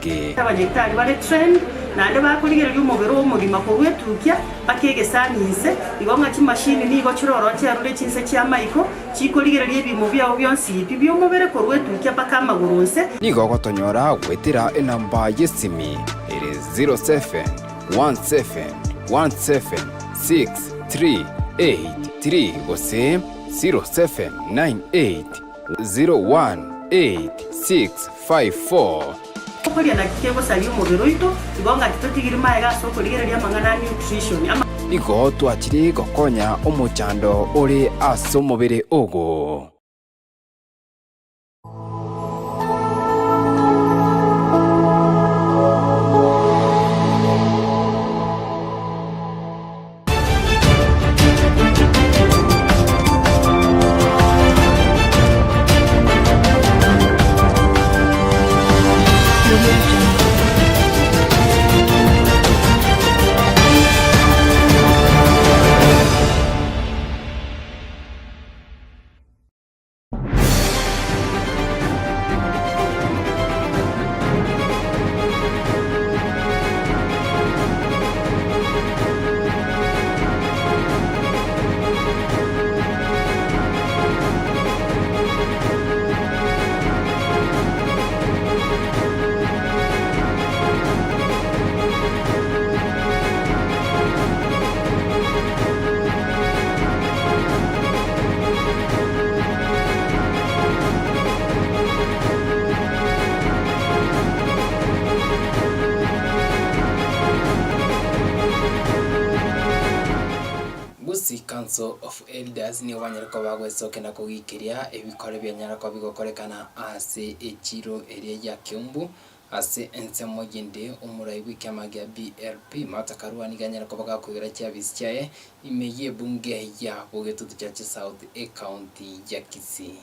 inge abanyekitari bare train nande bakurigera y'umubiri w'umurima ko wetukia bakegesanise igonga kimashini nigo kiroro cyarure Chinsa cya Maiko kikurigera y'ibimo byawo byonsi ibyo mubere ko wetukia bakamagurunse nigo gotonyora gwetira enamba yesimi ere 0717176383 gose 0798018654 Kokoria na kikego sabi umubiri wito igonga titotigirima ya soko ligera lya mangana nutrition nigo twakiri gokonya umuchando uri aso mubiri ogo Council of Elders ni wanyarako bagwesoke na kugikiria ebikore bya nyarako bigokorekana ase echiro area ya Kiumbu ase ensemo yinde umurai w'ikyamaga BRP matakarwa ni ganyarako bagakwira cyabisi cyaye imeye bunge ya Bogetutu Church South County ya Kisii.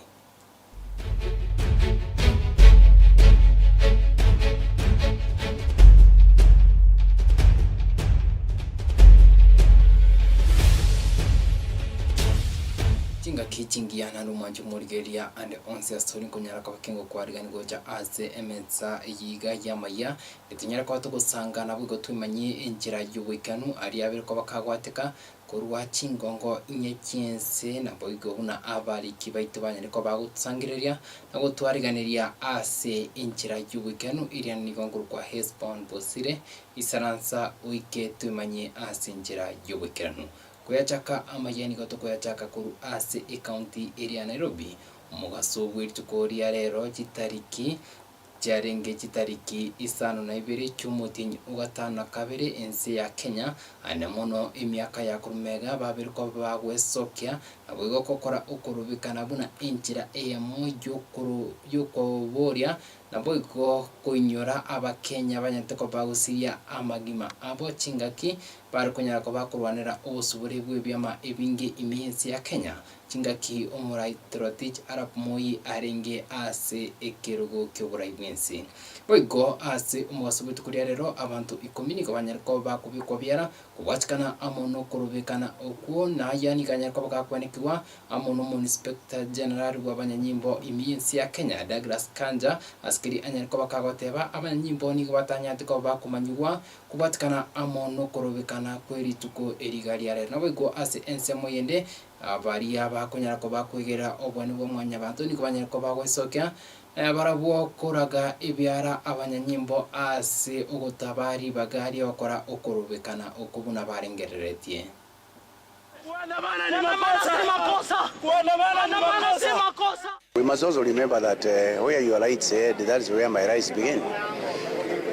Kichingia na lumanju murigeria and onse story kunyara kwa kingo kwa rigani goja aze emetsa yiga ya Amayia etinyara kwa to gusanga nabwo gotwimanye injira y'ubwikanu ari abere ko bakagwateka kurwa chingongo inyekiense na boigo una abari kibaito banyane ko bagutsangireria na gutwariganiria ase injira y'ubwikanu iri ni gongo kwa Hesbon Bosire isaransa uike twimanye ase injira y'ubwikanu kuyachaka Amayia ni goto kuyachaka kuru ase county area Nairobi umugaso w'irtukori ya rero kitariki cyarenge kitariki isano na ibere cy'umutinyi ugatana kabere ense ya Kenya anemono imyaka ya kurumega babiriko bagwesokya nabwo kokora ukurubikana buna injira eyamo yukoboria nabwo kunyora abakenya banyateko bagusiya amagima abo chingaki barikunyara ko bakurwanira ubusuburi bw'ibyama ibingi iminsi ya Kenya chingaki umurai trotich arab moyi arenge ase ekerugo cy'uburai bw'insi boigo ase umwasubitu kuri rero abantu ikominiko banyarko bakubiko byara kubachikana amono kurubikana okuo na yani kanyarko bakakwanikwa amono Inspector General w'abanyanyimbo iminsi ya Kenya Douglas Kanja askiri anyarko bakagoteba abanyanyimbo ni batanyatiko bakumanywa kubatikana amono kurubikana kweri tuko erigari yare nabwo ase ensemo yende abari abakunyara ko bakwegera obwane bwo mwanya bantu ni kubanyara ko bagwesokya barabwo koraga ibyara abanyanyimbo ase ugutabari bagari bakora ukurubikana ukubuna barengereretie We must also remember that where your rights end, that is where my rights begin.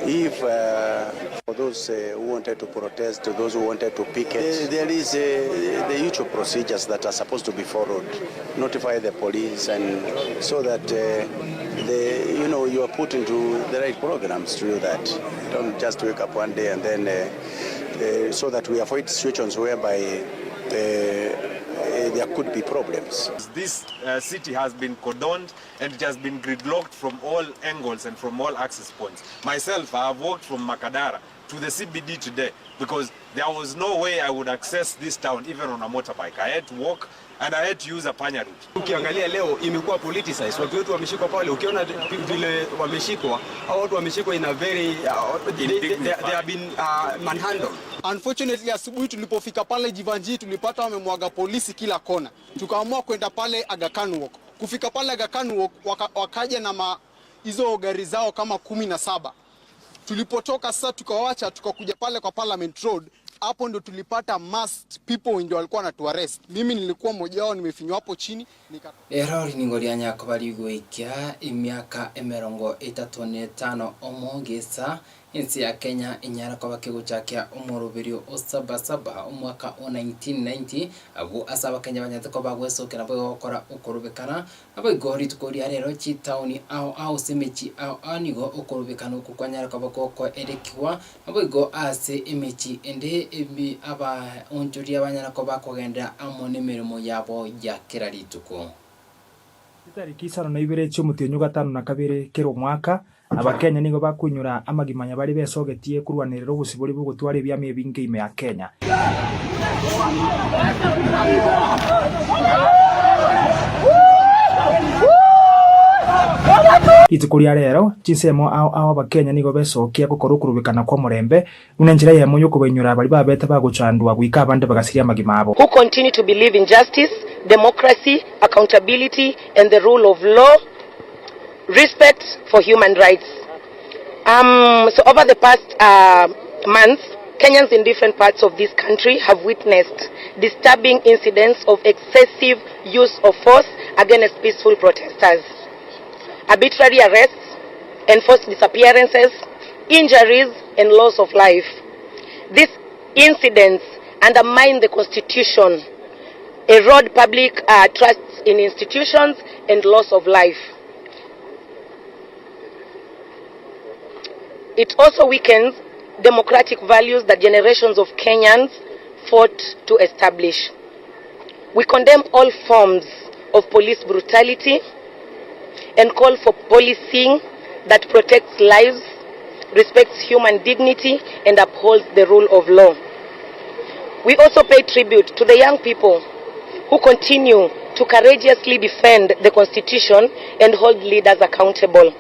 If for those who wanted to protest, to those who wanted to picket, there is the usual procedures that are supposed to be followed. Notify the police, and so that you are put into the right programs to do that. Don't just wake up one day and then so that we avoid situations whereby there could be problems. This city has been cordoned and it has been gridlocked from all angles and from all access points. Myself, I have walked from Makadara to the CBD today because there was no way I would access this town even on a motorbike. I had to walk and I had to use a panya route. Ukiangalia leo imekuwa politicized. Watu wetu wameshikwa pale. Ukiona vile wameshikwa, hao watu wameshikwa in a very they have been manhandled. Unfortunately, asubuhi tulipofika pale Jivanji tulipata wamemwaga polisi kila kona. Tukaamua kwenda pale Aga Khan Walk. Kufika pale Aga Khan Walk wakaja na hizo gari zao kama 17. Tulipotoka sasa tukawaacha tukakuja pale kwa Parliament Road. Hapo ndo tulipata masked people ndio walikuwa wanatuarrest. Mimi nilikuwa mmoja wao, nimefinywa hapo chini erori ningoria nyako bari guikia imiaka 35 omogesa insi ya Kenya inyara kwa bakiguchakia umurubirio osabasaba umwaka wa 1990 abu asaba Kenya banyateko bagwesoke nabo gukora ukurubikana abo igori tukoria rero chitauni au semechi au anigo ukurubikana ukukwanyara kwa bakoko erekiwa abo igo ase emechi ende ebi aba onjuri abanyara kwa bakogenda amone mirimo yabo ya kirarituko tariki 22 cy'umutenyo 5 na 2 kero mwaka Abakenya nigo bakunyura amagimanya bari besogetie kurwanirira ubusiburi bwo gutwara ibyame ebinge ime ya Kenya. Itukuria rero Chinsa ao Abakenya nigo besokia gukora ukurubikana kwa murembe unenjira yemo yo kubenyura bari babeta bagucandwa gwika abande bagasiria amagima abo. Who continue to believe in justice, democracy, accountability and the rule of law, respect for human rights. So over the past months, Kenyans in different parts of this country have witnessed disturbing incidents of excessive use of force against peaceful protesters. Arbitrary arrests, enforced disappearances, injuries and loss of life. These incidents undermine the constitution, erode public trust in institutions and loss of life. It also weakens democratic values that generations of Kenyans fought to establish. We condemn all forms of police brutality and call for policing that protects lives, respects human dignity, and upholds the rule of law. We also pay tribute to the young people who continue to courageously defend the Constitution and hold leaders accountable.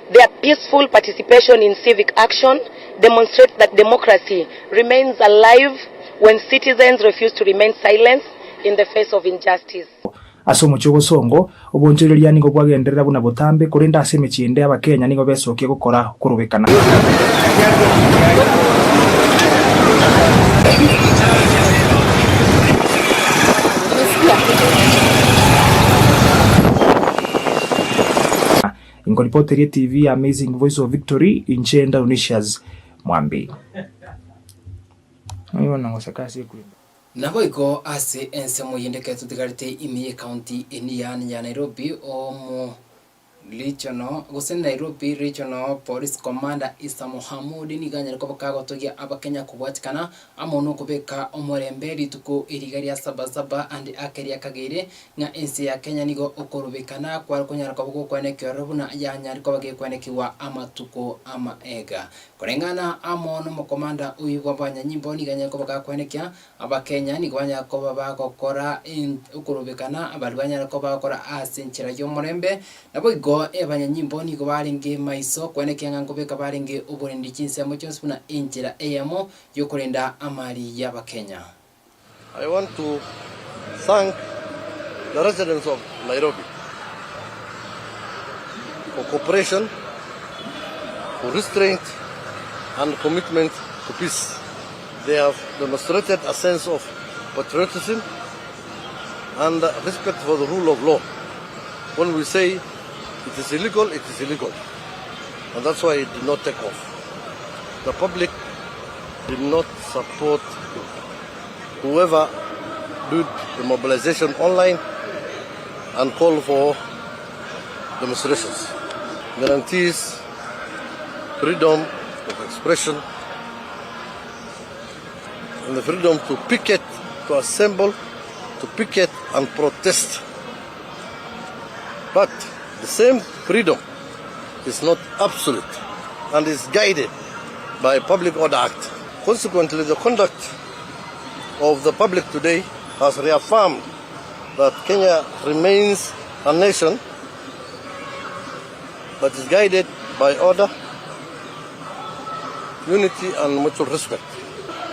Their peaceful participation in civic action demonstrates that democracy remains alive when citizens refuse to remain silent in the face of injustice. Asomo chugo songo obonjiriria nigo bwagenderera buna botambe kurinda asemechiende Abakenya nigo besokie gukora kurubikana. Ingolipoteria TV Amazing Voice of Victory in Chenda Unishas Mwambi. Niona ngosakasi kuri. Naboiko ase ensemo yendeketu tigarite imi county enian ya Nairobi omo Regional Guseni Nairobi Regional Police Commander Isa Mohamud niganya ko bakagotogia Abakenya kubwatikana amono kubeka omoremberi tuko irigari ya sabasaba andi akeria kagere nga ensi ya Kenya nigo okorubikana kwa kunyara ko bukwanekyo robuna yanyari ko bagekwanekiwa amatuko ama ega kurengana amono mo commander uyu gwabanya nyimbo niganya ko bakakwanekya Abakenya nigwanya ko babakokora okorubikana abalwanya ko bakora asinchira yo morembe nabo ebanyanyimbo niko baringe maiso kweneke ngangobeka baringe uburendi Chinsa mochonsuna injira eyamo yokurenda amali y'Abakenya. I want to thank the residents of Nairobi for cooperation, for restraint and commitment to peace. They have demonstrated a sense of patriotism and respect for the rule of law. When we say it is illegal, it is illegal. And that's why it did not take off. The public did not support whoever did the mobilization online and call for demonstrations. Guarantees freedom of expression and the freedom to picket, to assemble to picket and protest. But the same freedom is not absolute and is guided by Public Order Act. Consequently, the conduct of the public today has reaffirmed that Kenya remains a nation that is guided by order, unity and mutual respect.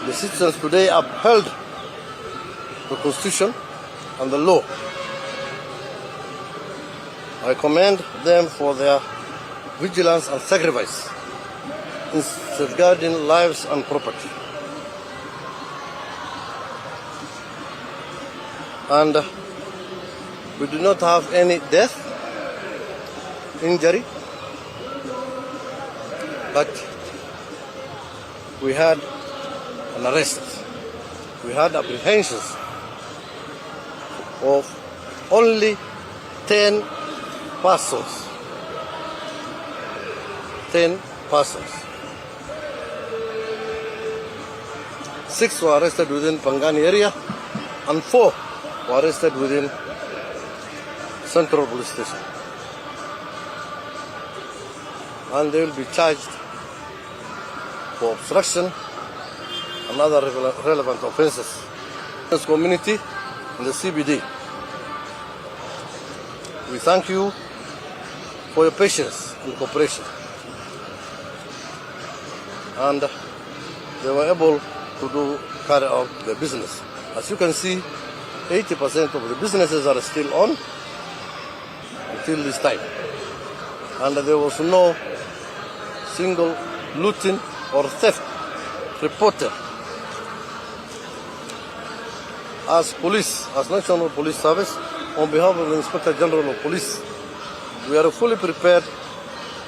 The citizens today upheld the Constitution and the law. I commend them for their vigilance and sacrifice in safeguarding lives and property. And we do not have any death, injury, but we had an arrest. We had apprehensions of only 10 persons. 10 persons. 6 were arrested within Pangani area and 4 were arrested within Central Police Station. And they will be charged for obstruction and other relevant offences. This community in the CBD, we thank you for your patience and cooperation. And they were able to carry out their business. As you can see, 80% of the businesses are still on until this time. And there was no single looting or theft reported. As police, as National Police Service, on behalf of the Inspector General of Police, we are fully prepared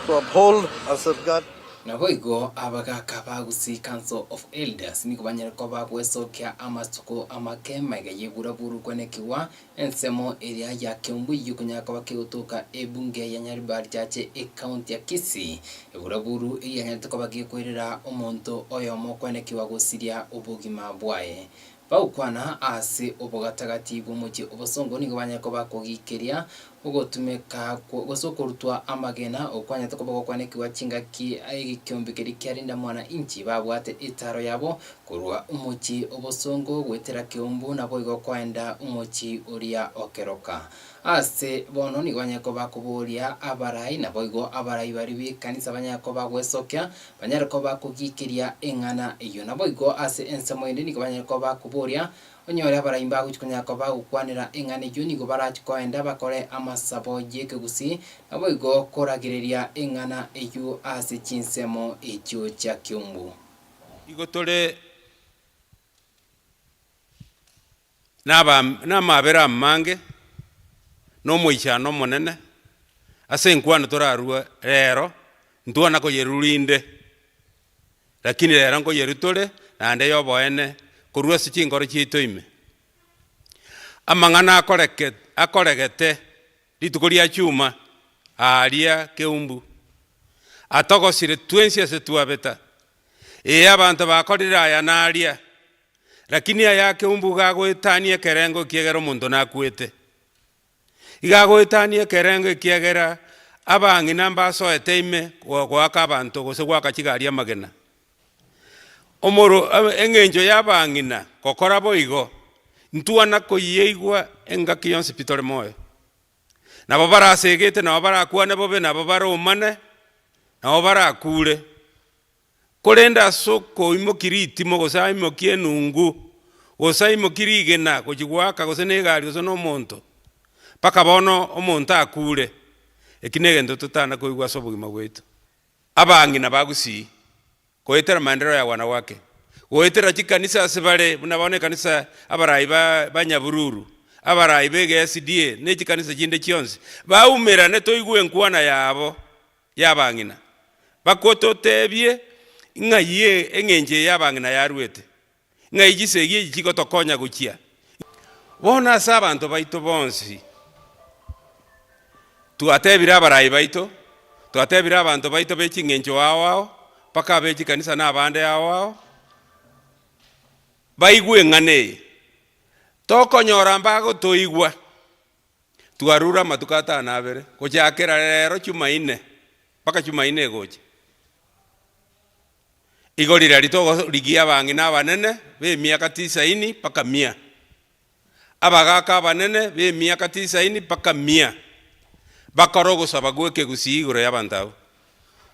to uphold and safeguard. Naboigo abagaka bagusi Council of Elders niko banyarko bagwesokia amasuko amakema gayegura buru kwenekiwa ensemo area ya Kiambu yukunyaka bakiutuka ebunge ya Nyaribari chache county ya Kisii egura buru yanyatiko bagikwerera omonto oyomo kwenekiwa gusiria ubugima bwaye baukwana ase obogatagati bumuji obosongo niko banyarko bakogikiria ugotumeka gosokorutwa amagena okwanya tokobago kwanekiwa chingaki aigikyombekeri kyarinda mwana inchi babwate itaro yabo kurwa umuchi obosongo gwetera Kiambu nabo igokwenda umuchi uria okeroka ase bono ni banyako bakuburia abarai nabo igo abarai bari kanisa banyako bagwesokya banyarko bakugikiria engana iyo nabo igo ase ensemo indi ni banyako bakuburia onyore abarimba guchikunyako bagukwanira engane yo nigo barachikoenda bakore amasabo yeke gusi nabo igo koragiriria engana eyo ase chinsemo ekyo kya Kiambu igotore namabera mange no moichano monene ase nkwano torarua rero ntuana ko yerurinde lakini rero ngo yerutore nande yoboene kurua sichingoro chitoime amangana akoregete litukoria chuma aria Kiambu atogosire twensia setuabeta abantu bakorira aya naria lakini aya Kiambu gagwetania kerengo kiegero muntu nakwete igagwetania kerengo kiegera abangi namba soete ime gwaka abantu gose gwaka kigaria magena omoro engenjo yabangina kokora boigo ntuana koyeigwa engaki yonse pitore moyo nabo barasegete nabo barakwana bobe nabo baromane nabo barakure kolenda soko imokiriti mogosa imokienungu gosa imokirigena kujigwaka gose negari gose no monto paka bono omonto akure ekinege ndo tutana koigwa sobugima gwetu abangina bagusi koetera maendeleo ya wanawake koetera chikanisa sibale bunabone kanisa abarai banyabururu abarai bege SDA ne chikanisa chinde chionse baumera ne toigwe nkwana yabo yabangina bakototebye ngaye engenje yabangina yarwete ngayigise chikotokonya guchia bona sabantu baito bonsi tuatebira abarai baito tuatebira abantu baito bechingenjo wao paka bechi kanisa na bande yao baigwe ngane tokonyora mbago toigwa twarura matukata nabere kuchakira rero Jumaine paka Jumaine goje igorira ritogo ligia bangi n'abanene be miaka 90 paka 100 abagaka abanene be miaka 90 paka 100 bakorogo sabagweke gusiguro y'abantu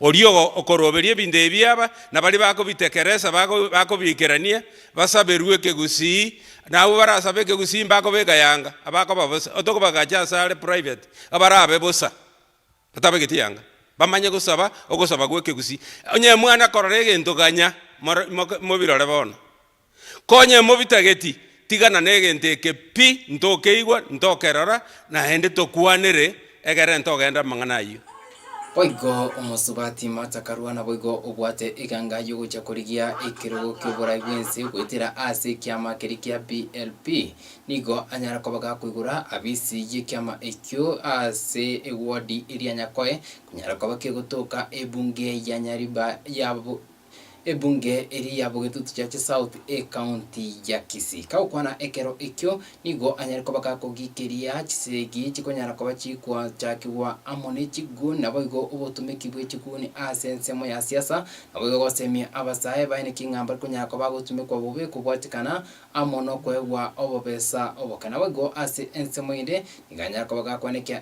Orio okoroberie binde byaba na bali bako bitekereza bako bikerania basaberwe kegusi nawe barasabe kegusi mbako bega yanga abako babosa otoko bagaja sale private abarabe bosa batabegeti yanga bamanye gusaba ogusaba gweke gusi onye mwana kororege ntoganya mo birore bono konye mo bitageti tigana nege nteke pi ntokeigwa ntokerora na hende tokwanere egere ntogenda manganayo Boigo umusubati matakarwana boigo ubwate iganga yuguja kurigia ikirugo kyobora bwense kwitira ase kyama kirikia PLP nigo anyara kobaga kwigura abisi yikyama ekyo ase ewadi iria nyakoe kunyara kobake gutoka ebunge ya Nyariba yabo ebunge eri yabo getutu cha South County ya Kisii kaukwana ekero ekyo nigo anyara kobaka kogikeria chisegi chikonyara koba chikwa chakiwa amone chigu naboigo ubotumiki bwe chikuni asensemo ya siasa naboigo gosemia abasaye baine kingamba kunyara koba gutumikwa bobe kubwatikana amono kwegwa obobesa obokana boigo ase ensemo inde nganyara kobaka kwanekia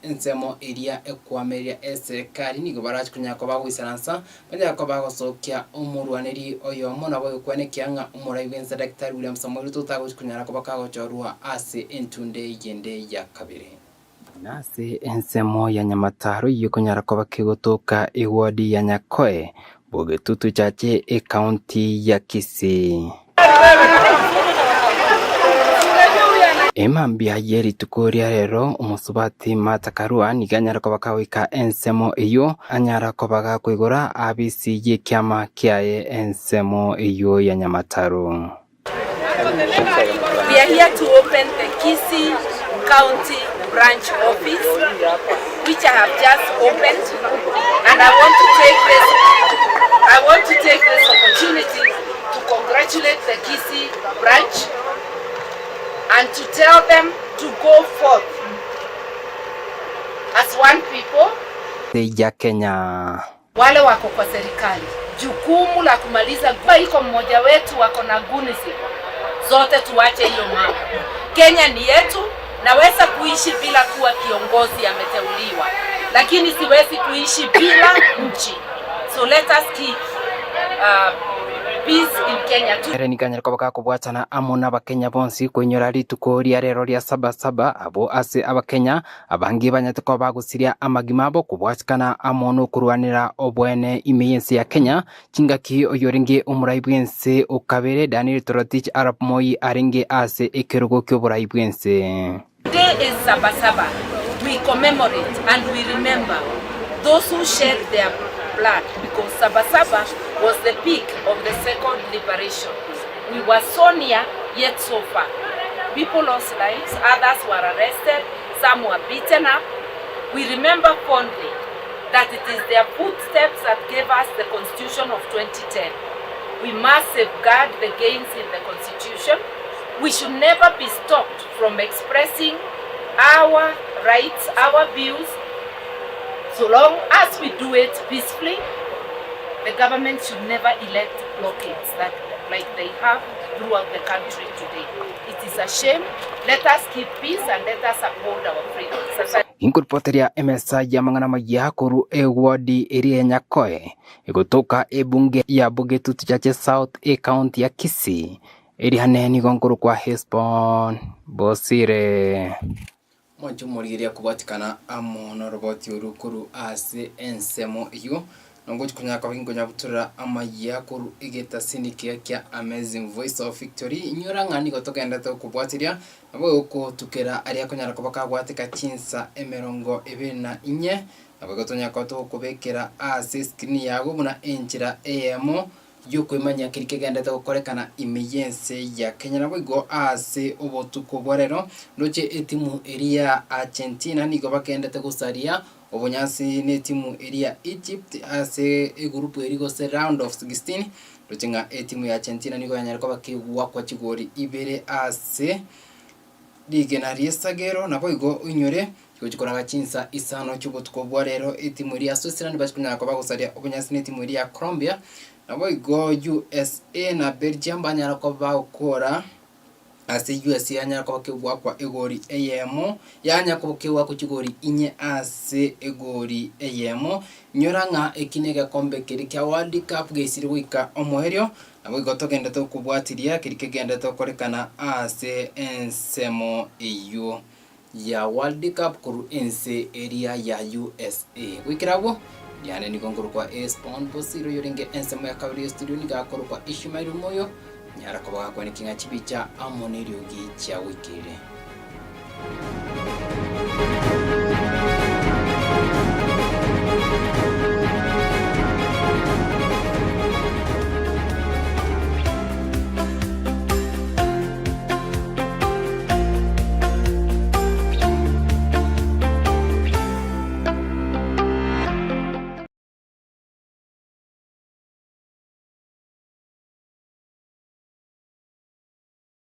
ensemo eria ekwameria eserikali nigo barachi kunyara koba guisaransa banyara koba kia umurwaneri oyo mona boyo kwane kianga umurai wenza Dr. William Samuel tutago kunyara kobaka gochorwa ase entunde yende ya kabiri nase ensemo ya Nyamataro yikunyara kobaka gotoka ewadi ya Nyakoe boge tutu chache county ya Kisii Emambia yeri tukoria rero umusubati matakarua niganyara kobaka wika ensemo iyo anyara kobaka kwigura abisi yikyama kiaye ensemo iyo ya Nyamataro. We are here to open the Kisii County branch office which I have just opened, and I want to take this opportunity to congratulate the Kisii branch and to tell them to go forth as one people. Ya Kenya. Wale wako kwa serikali, jukumu la kumaliza iko mmoja wetu wako na gunisi. Zote tuache hiyo mambo. Kenya ni yetu, naweza kuishi bila kuwa kiongozi ameteuliwa, lakini siwezi kuishi bila nchi. So let us keep peace in Kenya too. Ere nikanyara kobaka kubwatana amona abakenya bonsi kwenyora rituko ria rero ria 77 abo ase abakenya abangi banyatiko bagusiria amagima abo kubwatikana amono kurwanira obwene imiyense ya Kenya chingaki oyoringe umurai bwense okabere Daniel Torotich Arap Moi aringe ase ekirugo kyoburai bwense. Today is Sabasaba. We commemorate and we remember those who shed their blood, because Sabasaba was the peak of the second liberation. We were so near, yet so far. People lost lives, others were arrested, some were beaten up. We remember fondly that it is their footsteps that gave us the Constitution of 2010. We must safeguard the gains in the Constitution. We should never be stopped from expressing our rights, our views. So long as we do it peacefully, the government should never elect blockades like they have throughout the country today. It is a shame. Let us keep peace and let us uphold our freedoms. Inkurpoteria MSA ya mangana maya kuru ewadi eri Nyakoe igutoka ebunge ya buge tutu chache South County ya Kisii eri haneni gonkuru kwa Hesbon Bosire mwanju murigiria kubatikana amono roboti urukuru ase ensemo iyo nongo kunyaka bingonya butura Amayia kuru igeta sinikia kya Amazing Voice of Victory inyora ngani gotogenda to kubwatiria abo uko tukera ari akonyara kubaka gwatika Chinsa emerongo 24 abo gotonya kwato kubekera ase screen yago buna enjira emo yuko imanya kirikegenda to korekana imiyense ya Kenya nabo go ase obotuko bwarero noche etimu eria Argentina nigo bakenda te gusaria obonyasi ne timu eria Egypt ase egroup erigo se round of 16 rutinga timu ya Argentina niko yanyariko bakigwa kwa chigori Ibere ase ligena riesagero nabo igo unyore kujikoraga Chinsa isano cy'ubutko bwa rero timu eria Switzerland bashikunya ko bagusaria obonyasi ne timu eria Colombia nabo igo USA na Belgium banyara ko bakora ase USA yanya ko bakigwa kwa egori eyemo yanya ko bakigwa ku kigori inye ase egori eyemo nyoranga ekinega kombe kiri kya World Cup geisiri wika omoherio nabo igotogenda to kubwatiria kiri kigenda to korekana ase ensemo iyo ya World Cup kuru ense area ya USA wikirabo yani nikonguru kwa Hesbon Bosire yoringe ensemo ya kabiri studio nigakoro kwa Jumaine moyo nyara ko bakwa nikinga chibicha amonerio gi cha wikire.